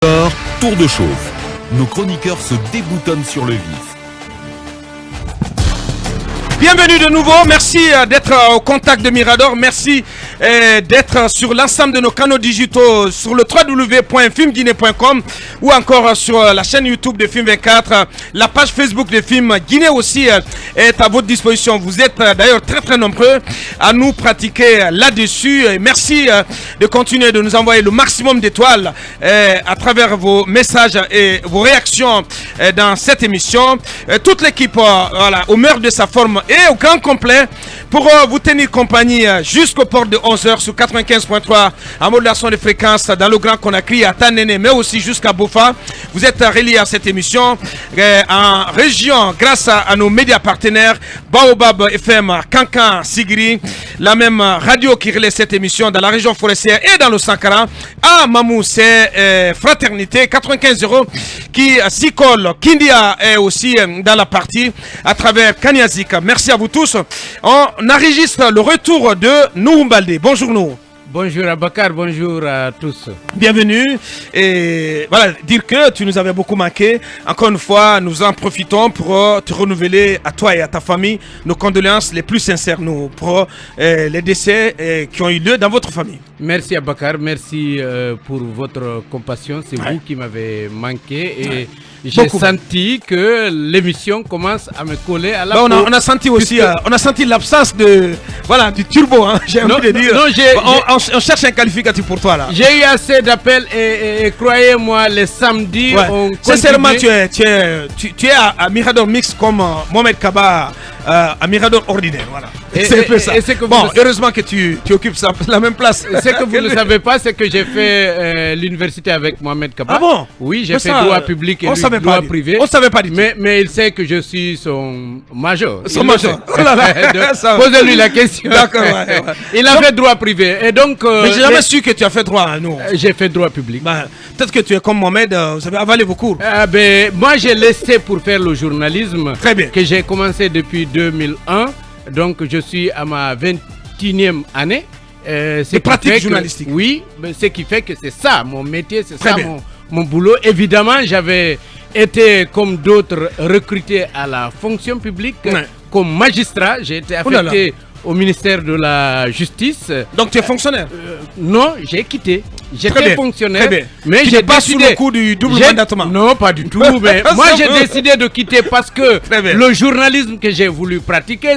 Tour de chauffe. Nos chroniqueurs se déboutonnent sur le vif. Bienvenue de nouveau, merci d'être au contact de Mirador, merci d'être sur l'ensemble de nos canaux digitaux sur le www.filmguinée.com ou encore sur la chaîne YouTube de Film 24, la page Facebook de Film Guinée aussi est à votre disposition. Vous êtes d'ailleurs très nombreux à nous pratiquer là-dessus. Merci de continuer de nous envoyer le maximum d'étoiles à travers vos messages et vos réactions dans cette émission. Toute l'équipe voilà, au meilleur de sa forme et au grand complet pour vous tenir compagnie jusqu'au port de 11h sur 95.3 en modulation de fréquence dans le Grand Conakry à Tanene mais aussi jusqu'à Bofa. Vous êtes reliés à cette émission en région grâce à nos médias partenaires Baobab FM, Kankan, Sigiri, la même radio qui relaie cette émission dans la région forestière et dans le Sankara. À Mamou, c'est Fraternité 95.0 qui s'y colle. Kindia est aussi dans la partie à travers Kanyazik. Merci à vous tous. On enregistre le retour de Nouhumbalde. Bonjour nous. Bonjour Abakar, bonjour à tous. Bienvenue. Et voilà, dire que tu nous avais beaucoup manqué. Encore une fois, nous en profitons pour te renouveler à toi et à ta famille nos condoléances les plus sincères pour les décès qui ont eu lieu dans votre famille. Merci Abakar, merci pour votre compassion. C'est vous qui m'avez manqué et j'ai senti que l'émission commence à me coller à la peau. On a senti aussi, on a senti l'absence de, voilà, du turbo, hein, j'ai envie de dire. Non, on cherche un qualificatif pour toi là. J'ai eu assez d'appels et croyez-moi, les samedis, on sincèrement, tu es à Mirador Mix comme Mohamed Kaba à Mirador ordinaire, voilà. C'est un peu ça. Heureusement que tu occupes la même place. Ce que vous ne savez pas, c'est que j'ai fait l'université avec Mohamed Kaba. Ah bon? Oui, j'ai fait droit public et droit privé. On ne savait pas du tout. Mais il sait que je suis son major. Son major. Posez-lui la question. D'accord. Ouais. Il a fait droit privé. Et donc, mais j'ai jamais su que tu as fait droit. Non. J'ai fait droit public. Peut-être que tu es comme Mohamed, vous avez avalé vos cours. Moi, j'ai laissé pour faire le journalisme. Très bien. Que j'ai commencé depuis 2001. Donc, je suis à ma 21e année. C'est pratique journalistique. Oui, ce qui fait que c'est ça mon métier, c'est ça mon boulot. Évidemment, j'avais été comme d'autres recruté à la fonction publique comme magistrat. J'ai été affecté au ministère de la Justice. Donc tu es fonctionnaire? Non, j'ai quitté. J'étais fonctionnaire, mais j'ai pas sous le coup du double mandatement. Non, pas du tout. Mais moi, j'ai décidé de quitter parce que le journalisme que j'ai voulu pratiquer,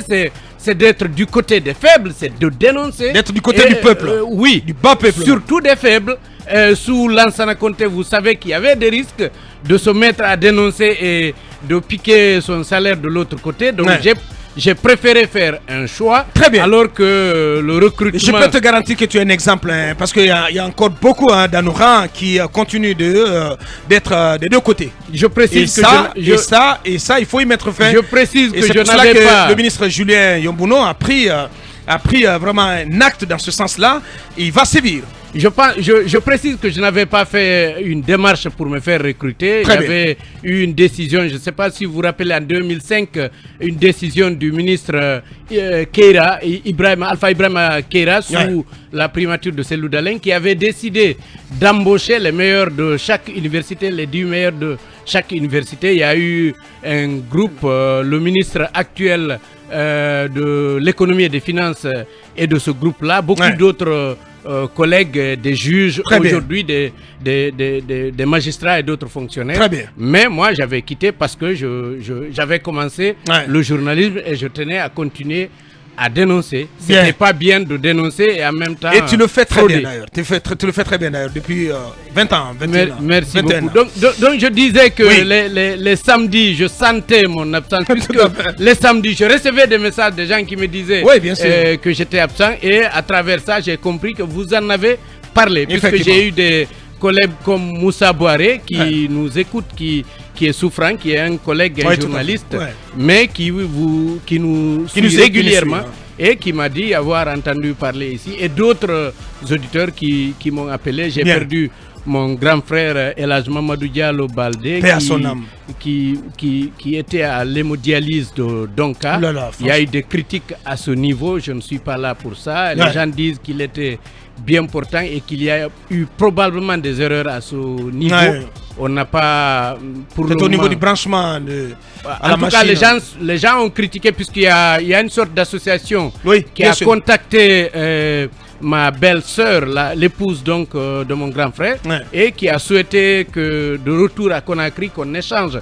c'est d'être du côté des faibles, c'est de dénoncer. D'être du côté du peuple. Oui, du bas peuple. Surtout des faibles. Sous Lansana Conté, vous savez qu'il y avait des risques de se mettre à dénoncer et de piquer son salaire de l'autre côté. Donc j'ai préféré faire un choix. Très bien. Alors que le recrutement... Je peux te garantir que tu es un exemple, hein, parce qu'il y a encore beaucoup dans nos rangs qui continuent d'être des deux côtés. Je précise et ça, il faut y mettre fin. Je précise que je n'avais pas... Le ministre Julien Yombuno a pris vraiment un acte dans ce sens-là. Il va sévir. Je précise que je n'avais pas fait une démarche pour me faire recruter. J'avais eu une décision, je ne sais pas si vous vous rappelez, en 2005, une décision du ministre Keira, Alpha Ibrahima Keira, sous la primature de Selou Dalen, qui avait décidé d'embaucher les meilleurs de chaque université, les 10 meilleurs de chaque université. Il y a eu un groupe, le ministre actuel de l'économie et des finances et de ce groupe-là, beaucoup d'autres collègues, des juges, aujourd'hui des magistrats et d'autres fonctionnaires. Très bien. Mais moi, j'avais quitté parce que j'avais commencé le journalisme et je tenais à continuer à dénoncer. C'était pas bien de dénoncer et en même temps. Et tu le fais très bien d'ailleurs. Tu le fais très bien d'ailleurs depuis 20 ans. 21 ans. Merci beaucoup. Donc je disais que les samedis, je sentais mon absence. Puisque les samedis, je recevais des messages de gens qui me disaient que j'étais absent. Et à travers ça, j'ai compris que vous en avez parlé. Puisque j'ai eu des collègues comme Moussa Boiré qui nous écoute, qui est souffrant, qui est un collègue journaliste, mais qui nous suit régulièrement et qui m'a dit avoir entendu parler ici. Et d'autres auditeurs qui m'ont appelé. J'ai perdu mon grand frère Elhadj Mamadou Diallo Baldé qui était à l'hémodialyse de Donka. Il y a eu des critiques à ce niveau, je ne suis pas là pour ça. Les gens disent qu'il était bien portant et qu'il y a eu probablement des erreurs à ce niveau. On n'a pas... C'est au niveau du branchement à la machine. En tout cas, les gens ont critiqué puisqu'il y a une sorte d'association qui a contacté ma belle-sœur, l'épouse donc de mon grand frère, et qui a souhaité que de retour à Conakry, qu'on échange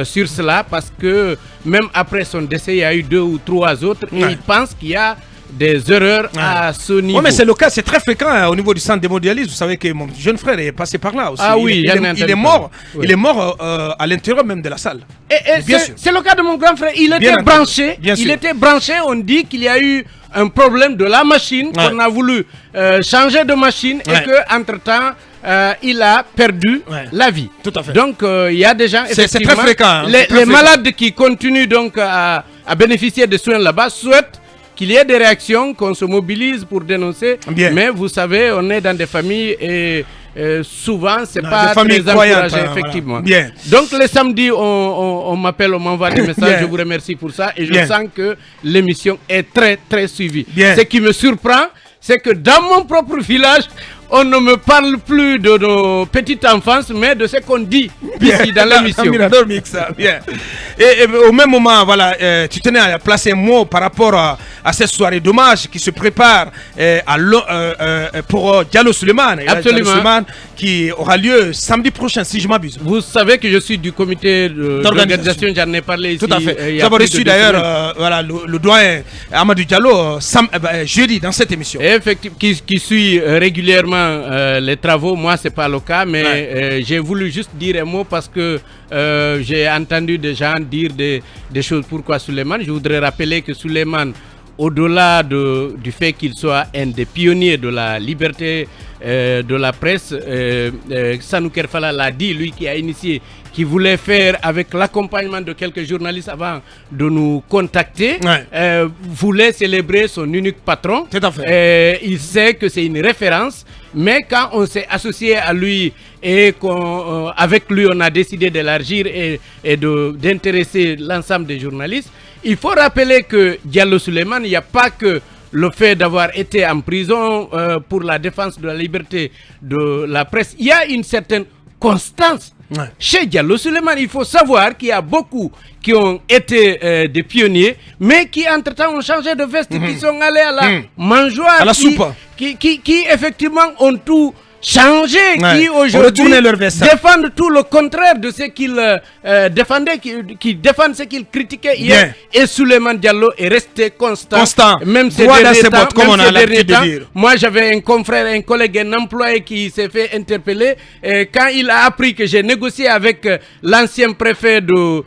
sur cela, parce que même après son décès, il y a eu 2 ou 3 autres, et ils pensent qu'il y a des erreurs à ce niveau. Oui, mais c'est le cas, c'est très fréquent au niveau du centre d'hémodialyse. Vous savez que mon jeune frère est passé par là aussi. Ah oui, il est mort. Oui. Il est mort à l'intérieur même de la salle. Et c'est le cas de mon grand frère. Il était branché. Il était branché. On dit qu'il y a eu un problème de la machine, qu'on a voulu changer de machine et que entre temps il a perdu la vie. Tout à fait. Donc il y a des gens, c'est très fréquent. Les malades qui continuent donc à bénéficier de soins là-bas souhaitent qu'il y ait des réactions, qu'on se mobilise pour dénoncer. Mais vous savez, on est dans des familles et souvent, c'est pas très encouragé, effectivement. Voilà. Donc, les samedis, on m'appelle, on m'envoie des messages. Je vous remercie pour ça. Et je sens que l'émission est très, très suivie. Ce qui me surprend, c'est que dans mon propre village, on ne me parle plus de nos petites enfances, mais de ce qu'on dit ici dans l'émission. Et au même moment, voilà, tu tenais à placer un mot par rapport à cette soirée d'hommage qui se prépare pour Diallo Souleymane. Absolument. Souleymane, qui aura lieu samedi prochain, si je m'abuse. Vous savez que je suis du comité d'organisation, j'en ai parlé ici. Tout à fait. Nous avons reçu d'ailleurs le doyen Amadou Diallo jeudi dans cette émission. Effectivement, qui suit régulièrement les travaux. Moi, c'est pas le cas, mais j'ai voulu juste dire un mot parce que j'ai entendu des gens dire des choses. Pourquoi Souleymane? Je voudrais rappeler que Souleymane, au-delà du fait qu'il soit un des pionniers de la liberté de la presse, Sanou Kerfala l'a dit, lui qui a initié, qui voulait faire avec l'accompagnement de quelques journalistes avant de nous contacter, voulait célébrer son unique patron. Tout à fait. Il sait que c'est une référence, mais quand on s'est associé à lui et qu'avec lui on a décidé d'élargir et d'intéresser l'ensemble des journalistes, il faut rappeler que Diallo Souleymane, il n'y a pas que le fait d'avoir été en prison pour la défense de la liberté de la presse. Il y a une certaine constance chez Diallo Souleymane. Il faut savoir qu'il y a beaucoup qui ont été des pionniers, mais qui entre-temps ont changé de veste, qui sont allés à la mangeoire, à la soupe, qui effectivement ont tout changé, qui aujourd'hui défendent tout le contraire de ce qu'ils défendaient, qui défendent ce qu'ils critiquaient hier. Et Souleymane Diallo est resté constant. Même ces derniers temps, moi j'avais un confrère, un collègue, un employé qui s'est fait interpeller. Et quand il a appris que j'ai négocié avec l'ancien préfet de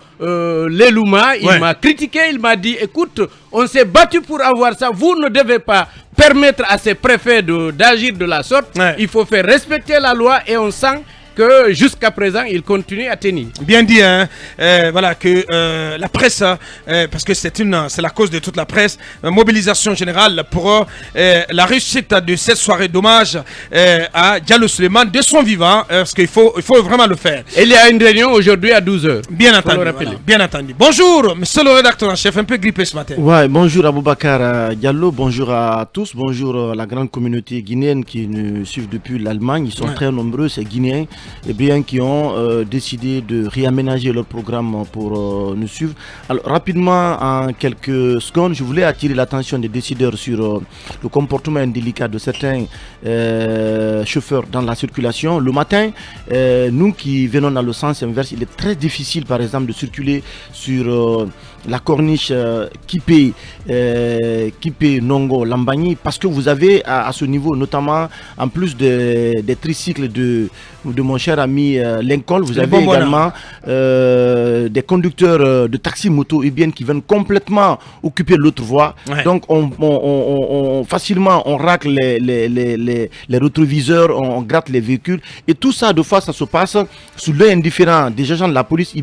l'Elouma, il m'a critiqué, il m'a dit, écoute, on s'est battu pour avoir ça, vous ne devez pas permettre à ces préfets d'agir de la sorte. Il faut faire respecter la loi et on sent que jusqu'à présent, il continue à tenir. Bien dit, hein? Voilà, que la presse, parce que c'est la cause de toute la presse, mobilisation générale pour la réussite de cette soirée d'hommage à Diallo Souleymane de son vivant, parce qu'il faut vraiment le faire. Et il y a une réunion aujourd'hui à 12h. Bien entendu. Voilà, bien entendu. Bonjour, monsieur le rédacteur en chef, un peu grippé ce matin. Ouais, bonjour Aboubacar Diallo, bonjour à tous, bonjour à la grande communauté guinéenne qui nous suit depuis l'Allemagne. Ils sont très nombreux, ces Guinéens. Et bien qui ont décidé de réaménager leur programme pour nous suivre. Alors rapidement, en quelques secondes, je voulais attirer l'attention des décideurs sur le comportement indélicat de certains chauffeurs dans la circulation. Le matin, nous qui venons dans le sens inverse, il est très difficile par exemple de circuler sur la corniche Kipé Nongo Lambagny, parce que vous avez à ce niveau, notamment en plus des tricycles de mon cher ami Lincoln, vous avez également des conducteurs de taxi moto qui viennent complètement occuper l'autre voie. Donc facilement on racle les rétroviseurs, on gratte les véhicules, et tout ça de fois ça se passe sous l'œil indifférent des agents de la police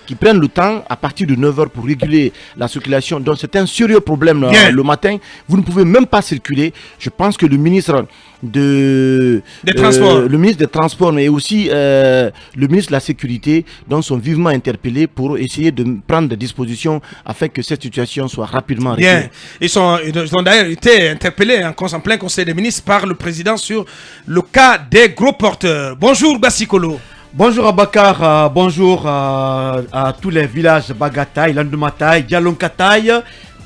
qui prennent le temps à partir de 9h pour réguler manipuler la circulation. Donc c'est un sérieux problème le matin. Vous ne pouvez même pas circuler. Je pense que le ministre des Transports, mais aussi le ministre de la Sécurité, donc sont vivement interpellés pour essayer de prendre des dispositions afin que cette situation soit rapidement réglée. Bien. Ils ont d'ailleurs été interpellés en plein Conseil des ministres par le président sur le cas des gros porteurs. Bonjour Bassikolo. Bonjour Abakar, bonjour à tous les villages Bagataï, Landumataï, Dialonkataï,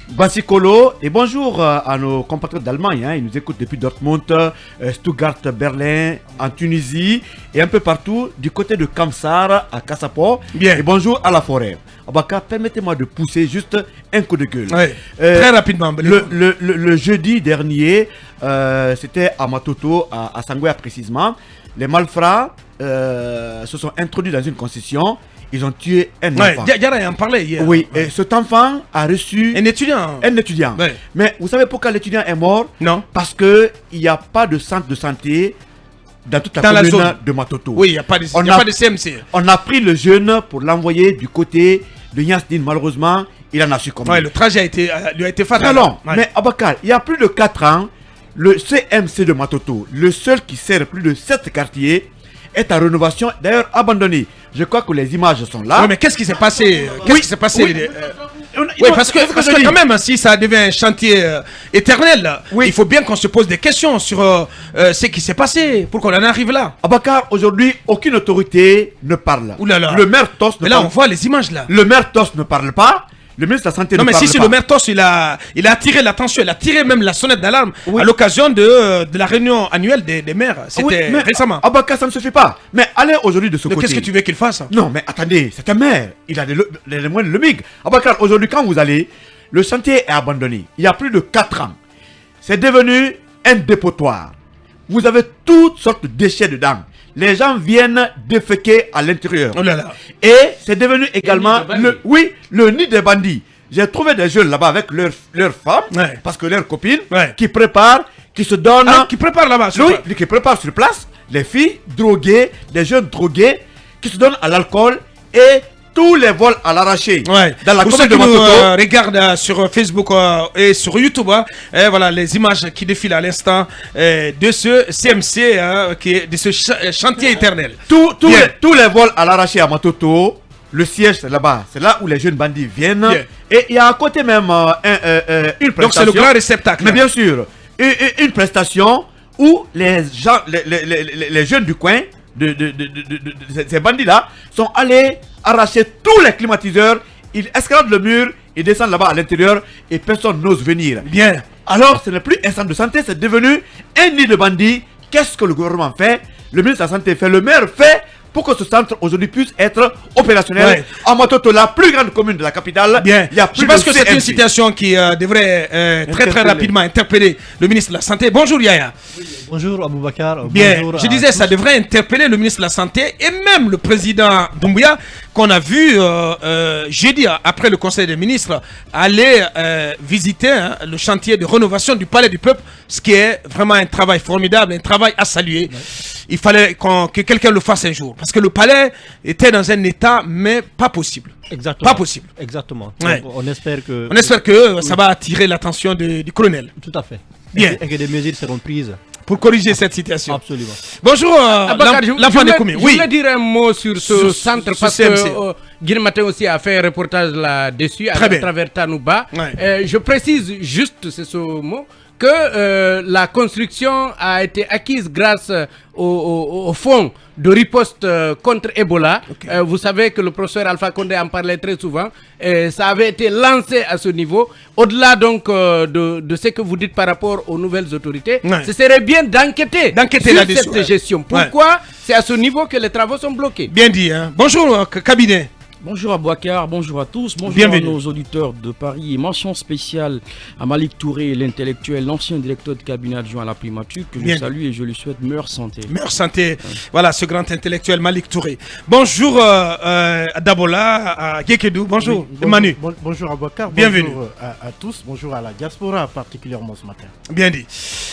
Bassikolo, et bonjour à nos compatriotes d'Allemagne. Ils nous écoutent depuis Dortmund, Stuttgart, Berlin, en Tunisie et un peu partout du côté de Kamsar à Kassapo. Bien. Et bonjour à la forêt. Abakar, permettez-moi de pousser juste un coup de gueule. Oui. Très rapidement. Le jeudi dernier, c'était à Matoto, à Sangoya précisément. Les malfrats se sont introduits dans une concession. Ils ont tué un enfant. Diarra en parlait hier. Oui, et cet enfant a reçu un étudiant. Ouais. Mais vous savez pourquoi l'étudiant est mort? Non. Parce qu'il n'y a pas de centre de santé dans toute la commune de Matoto. Oui, il n'y a pas de CMC. On a pris le jeune pour l'envoyer du côté de Yansdine. Malheureusement, il en a succombé. Ouais, le trajet lui a été fatal. Très long. Ouais. Mais Abakar, il y a plus de 4 ans, le CMC de Matoto, le seul qui sert plus de 7 quartiers, est en rénovation, d'ailleurs abandonné. Je crois que les images sont là. Oui, mais qu'est-ce qui s'est passé? Qu'est-ce qui s'est passé? Oui, parce que quand même, si ça devient un chantier éternel, il faut bien qu'on se pose des questions sur ce qui s'est passé pour qu'on en arrive là. Abakar, aujourd'hui, aucune autorité ne parle. Ouh là là. Le maire Tos ne mais là, on voit les images là. Le maire Tos ne parle pas. Le ministre de la Santé ne parle pas. Non, mais si le maire Tos, il a attiré l'attention, il a tiré même la sonnette d'alarme à l'occasion de la réunion annuelle des maires. C'était récemment. Abakar, ça ne se fait pas. Mais allez aujourd'hui de ce côté. Qu'est-ce que tu veux qu'il fasse? Non, mais attendez, c'est un maire. Il a les moyens de le MIG. Abakar, aujourd'hui, quand vous allez, le chantier est abandonné. Il y a plus de 4 ans. C'est devenu un dépotoir. Vous avez toutes sortes de déchets dedans. Les gens viennent déféquer à l'intérieur. Oh là là. Et c'est devenu également le nid des bandits. J'ai trouvé des jeunes là-bas avec leurs femmes, parce que leurs copines, qui préparent, qui se donnent. Qui préparent là-bas. Qui préparent sur place. Les filles droguées, des jeunes drogués, qui se donnent à l'alcool et tous les vols à l'arraché. Dans la commune de Matoto. Regarde sur Facebook et sur YouTube, voilà les images qui défilent à l'instant de ce CMC, de ce chantier éternel. Tous les vols à l'arraché à Matoto, le siège c'est là-bas, c'est là où les jeunes bandits viennent. Et il y a à côté même une prestation. Donc c'est le grand réceptacle. Mais bien sûr, une prestation où les gens, les jeunes du coin, de ces bandits-là, sont allés arracher tous les climatiseurs. Ils escaladent le mur, ils descendent là-bas à l'intérieur et personne n'ose venir. Bien. Alors, ce n'est plus un centre de santé, c'est devenu un nid de bandits. Qu'est-ce que le gouvernement fait? Le ministre de la Santé fait, le maire fait pour que ce centre aujourd'hui puisse être opérationnel. En Matoto, la plus grande commune de la capitale. Bien. Il y a plus Je pense que c'est une situation qui devrait très rapidement interpeller le ministre de la Santé. Bonjour Yaya. Bonjour Aboubakar. Bien, bonjour je disais, ça devrait interpeller le ministre de la Santé et même le président Doumbouya, qu'on a vu jeudi, après le Conseil des ministres, aller visiter le chantier de rénovation du Palais du Peuple, ce qui est vraiment un travail formidable, un travail à saluer. Il fallait que quelqu'un le fasse un jour, parce que le palais était dans un état, mais pas possible. Exactement. Pas possible. Exactement. Ouais. Donc, on espère que ça va attirer l'attention du colonel. Tout à fait. Bien. Et que des mesures seront prises pour corriger cette situation. Absolument. Bonjour, l'enfant de Koumi. Je voulais dire un mot sur ce centre, parce que Guinée Matin aussi a fait un reportage là-dessus à travers Tanouba. Je précise juste ce mot, que la construction a été acquise grâce au fonds de riposte contre Ebola. Vous savez que le professeur Alpha Condé en parlait très souvent. Ça avait été lancé à ce niveau. Au-delà donc de ce que vous dites par rapport aux nouvelles autorités, ce serait bien d'enquêter sur cette gestion. Pourquoi c'est à ce niveau que les travaux sont bloqués? Bien dit. Hein. Bonjour, cabinet. Bonjour Abouakar, bonjour à tous, bonjour Bienvenue. à nos auditeurs de Paris. Et mention spéciale à Malik Touré, l'intellectuel, l'ancien directeur de cabinet adjoint à la primature, que je salue et je lui souhaite meilleure santé. Meilleure santé. Voilà, ce grand intellectuel Malik Touré. Bonjour Dabola, à Gekedou, bonjour, Manu. Bonjour Abouakar, bienvenue bonjour à tous, bonjour à la diaspora particulièrement ce matin. Bien dit.